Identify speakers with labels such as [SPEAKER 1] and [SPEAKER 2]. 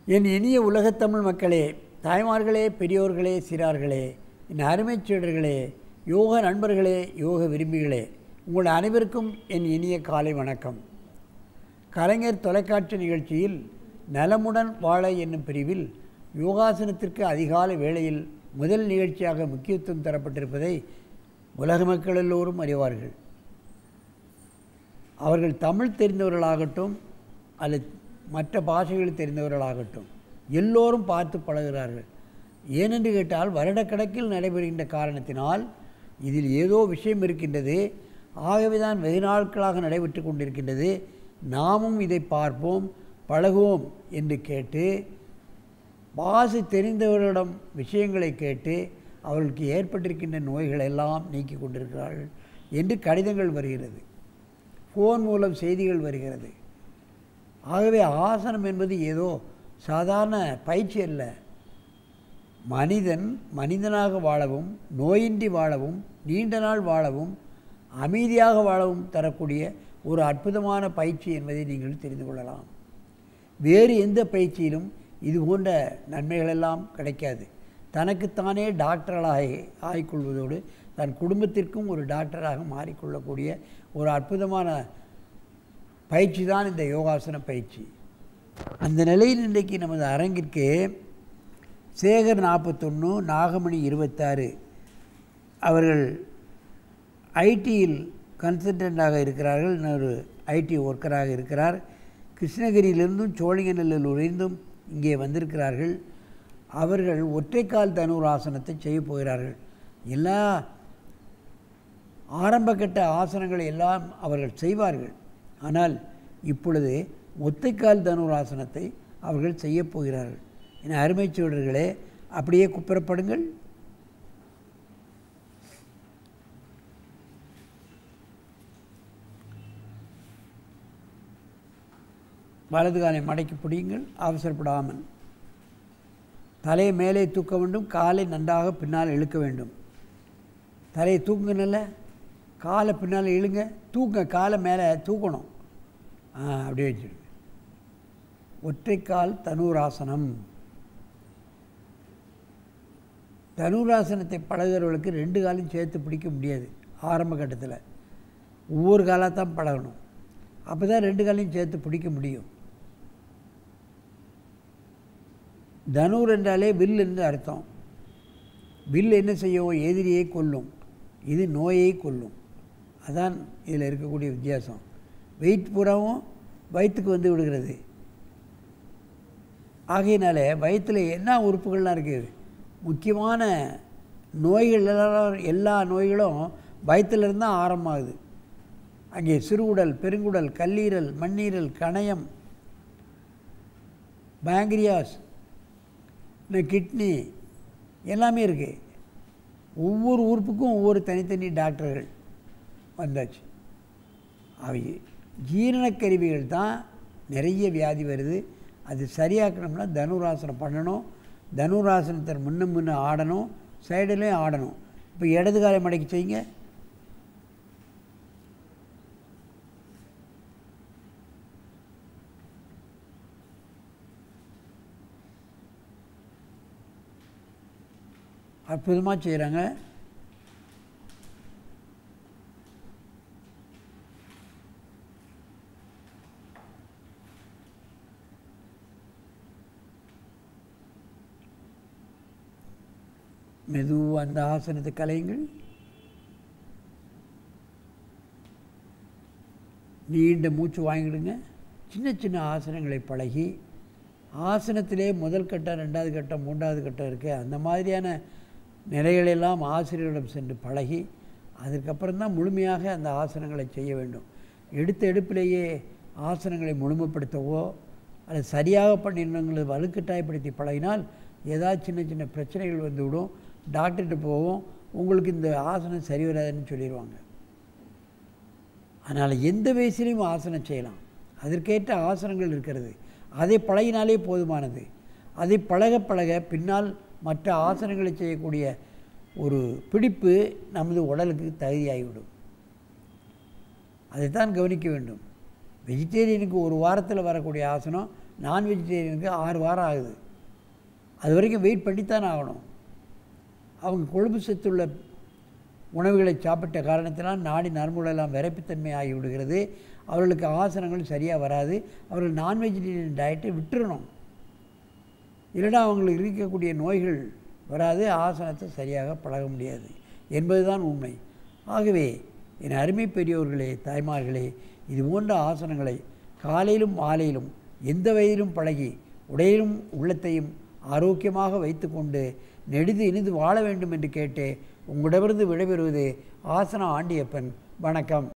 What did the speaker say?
[SPEAKER 1] என் இனிய உலகத்தமிழ் மக்களே, தாய்மார்களே, பெரியோர்களே, சிறார்களே, என் அருமைச் சீடர்களே, யோக நண்பர்களே, யோக விரும்பிகளே, உங்கள் அனைவருக்கும் என் இனிய காலை வணக்கம். கலைஞர் தொலைக்காட்சி நிகழ்ச்சியில் நலமுடன் வாழ என்னும் பிரிவில் யோகாசனத்திற்கு அதிகாலை வேளையில் முதல் நிகழ்ச்சியாக முக்கியத்துவம் தரப்பட்டிருப்பதை உலக மக்கள் எல்லோரும் அறிவார்கள். அவர்கள் தமிழ் தெரிந்தவர்களாகட்டும் அல்லது மற்ற பாஷைகள் தெரிந்தவர்களாகட்டும் எல்லோரும் பார்த்து பழகிறார்கள். ஏனென்று கேட்டால் வருடக்கணக்கில் நடைபெறுகின்ற காரணத்தினால் இதில் ஏதோ விஷயம் இருக்கின்றது. ஆகவே தான் வெகு நாட்களாக நடைபெற்று கொண்டிருக்கின்றது. நாமும் இதை பார்ப்போம், பழகுவோம் என்று கேட்டு பாஷை தெரிந்தவர்களிடம் விஷயங்களை கேட்டு அவர்களுக்கு ஏற்பட்டிருக்கின்ற நோய்களெல்லாம் நீக்கி கொண்டிருக்கிறார்கள் என்று கடிதங்கள் வருகிறது, ஃபோன் மூலம் செய்திகள் வருகிறது. ஆகவே ஆசனம் என்பது ஏதோ சாதாரண பயிற்சி அல்ல. மனிதன் மனிதனாக வாழவும், நோயின்றி வாழவும், நீண்ட நாள் வாழவும், அமைதியாக வாழவும் தரக்கூடிய ஒரு அற்புதமான பயிற்சி என்பதை நீங்கள் தெரிந்து கொள்ளலாம். வேறு எந்த பயிற்சியிலும் இது போன்ற நன்மைகளெல்லாம் கிடைக்காது. தனக்குத்தானே டாக்டர்களாக ஆகிக்கொள்வதோடு தன் குடும்பத்திற்கும் ஒரு டாக்டராக மாறிக்கொள்ளக்கூடிய ஒரு அற்புதமான பயிற்சி தான் இந்த யோகாசன பயிற்சி. அந்த நிலையில் இன்றைக்கு நமது அரங்கிற்கு சேகர் 41, நாகமணி 26 அவர்கள் ஐடியில் கன்சல்டண்டாக இருக்கிறார்கள். இன்னொரு ஐடி ஒர்க்கராக இருக்கிறார். கிருஷ்ணகிரியிலிருந்தும் சோழிங்கநல்லூரிலிருந்தும் இங்கே வந்திருக்கிறார்கள். அவர்கள் ஒற்றைக்கால் தனுராசனத்தை செய்ய போகிறார்கள். எல்லா ஆரம்பகட்ட ஆசனங்களை எல்லாம் அவர்கள் செய்வார்கள். ஆனால் இப்பொழுது ஒத்தைக்கால் தனுராசனத்தை அவர்கள் செய்யப் போகிறார்கள். என் அருமைச் சோழர்களே, அப்படியே குப்புறப்படுங்கள். வலது காலை மடக்கி பிடியுங்கள், அவசரப்படாமல். தலையை மேலே தூக்க வேண்டும், காலை நன்றாக பின்னால் இழுக்க வேண்டும். தலையை தூக்குங்கல்ல, காலை பின்னால் இழுங்க, தூக்க காலை மேலே தூக்கணும். அப்படியே வச்சுருங்க. ஒற்றைக்கால் தனுராசனம். தனுராசனத்தை பழகிறவர்களுக்கு 2 காலையும் சேர்த்து பிடிக்க முடியாது. ஆரம்ப கட்டத்தில் ஒவ்வொரு காலாக தான் பழகணும். அப்போ தான் 2 காலையும் சேர்த்து பிடிக்க முடியும். தனுர் என்றாலே வில் என்று அர்த்தம். வில் என்ன செய்யும்? எதிரியை கொல்லும். இது நோயை கொல்லும். அதான் இதில் இருக்கக்கூடிய வித்தியாசம். வெயிட் பூராவும் வயிற்றுக்கு வந்து விடுகிறது. ஆகையினால வயிற்றில் என்ன உறுப்புகள்லாம் இருக்குது? முக்கியமான நோய்கள் எல்லா நோய்களும் வயிற்றிலிருந்து தான் ஆரம்பமாகுது. அங்கே சிறுகுடல், பெருங்குடல், கல்லீரல், மண்ணீரல், கணையம், பேங்க்ரியாஸ், கிட்னி எல்லாமே இருக்குது. ஒவ்வொரு உறுப்புக்கும் ஒவ்வொரு தனித்தனி டாக்டர்கள் வந்தாச்சு. அவை ஜீரணக்கருவிகள் தான் நிறைய வியாதி வருது. அது சரியாக்கணும்னா தனுராசனம் பண்ணணும். தனுராசனத்தை முன்ன ஆடணும், சைடுலேயும் ஆடணும். இப்போ இடது காலை மடக்கி செய்யுங்க. அற்புதமாக செய்கிறாங்க. மெதுவாக அந்த ஆசனத்தை கலையுங்கள். நீண்ட மூச்சு வாங்கிடுங்க. சின்ன சின்ன ஆசனங்களை பழகி, ஆசனத்திலே முதல் கட்டம், 2வது கட்டம், 3வது கட்டம் இருக்குது. அந்த மாதிரியான நிலைகளெல்லாம் ஆசிரியர்களிடம் சென்று பழகி அதற்கப்புறம் தான் முழுமையாக அந்த ஆசனங்களை செய்ய வேண்டும். எடுத்த எடுப்பிலேயே ஆசனங்களை முழுமைப்படுத்தவோ அல்லது சரியாக பண்ணினவங்களை வலுக்கட்டாயப்படுத்தி பழகினால் ஏதாவது சின்ன சின்ன பிரச்சனைகள் வந்துவிடும். டாக்டர்கிட்ட போவோம், உங்களுக்கு இந்த ஆசனம் சரி வராதுன்னு சொல்லிடுவாங்க. அதனால் எந்த வயசுலேயும் ஆசனம் செய்யலாம். அதற்கேற்ற ஆசனங்கள் இருக்கிறது. அதை பழகினாலே போதுமானது. அதை பழக பழக பின்னால் மற்ற ஆசனங்களை செய்யக்கூடிய ஒரு பிடிப்பு நமது உடலுக்கு தகுதியாகிவிடும். அதைத்தான் கவனிக்க வேண்டும். வெஜிடேரியனுக்கு ஒரு வாரத்தில் வரக்கூடிய ஆசனம் நான் வெஜிடேரியனுக்கு 6 வாரம் ஆகுது. அது வரைக்கும் வெயிட் பண்ணித்தான் ஆகணும். அவங்க கொழுப்பு சத்துள்ள உணவுகளை சாப்பிட்ட காரணத்தினால் நாடி நரம்புகளெல்லாம் விரைப்புத்தன்மை ஆகிவிடுகிறது. அவர்களுக்கு ஆசனங்கள் சரியாக வராது. அவர்கள் நான் வெஜிடேரியன் டயட்டை விட்டுறணும். இல்லைனா அவங்களுக்கு இருக்கக்கூடிய நோய்கள் வராது, ஆசனத்தை சரியாக பழக முடியாது என்பதுதான் உண்மை. ஆகவே என் அருமை பெரியோர்களே, தாய்மார்களே, இது போன்ற ஆசனங்களை காலையிலும் மாலையிலும் எந்த வயதிலும் பழகி உடையிலும் உள்ளத்தையும் ஆரோக்கியமாக வைத்து கொண்டு நெடிது இனிது வாழ வேண்டும் என்று கேட்டு உங்களிடமிருந்து விடைபெறுவது ஆசனா ஆண்டியப்பன். வணக்கம்.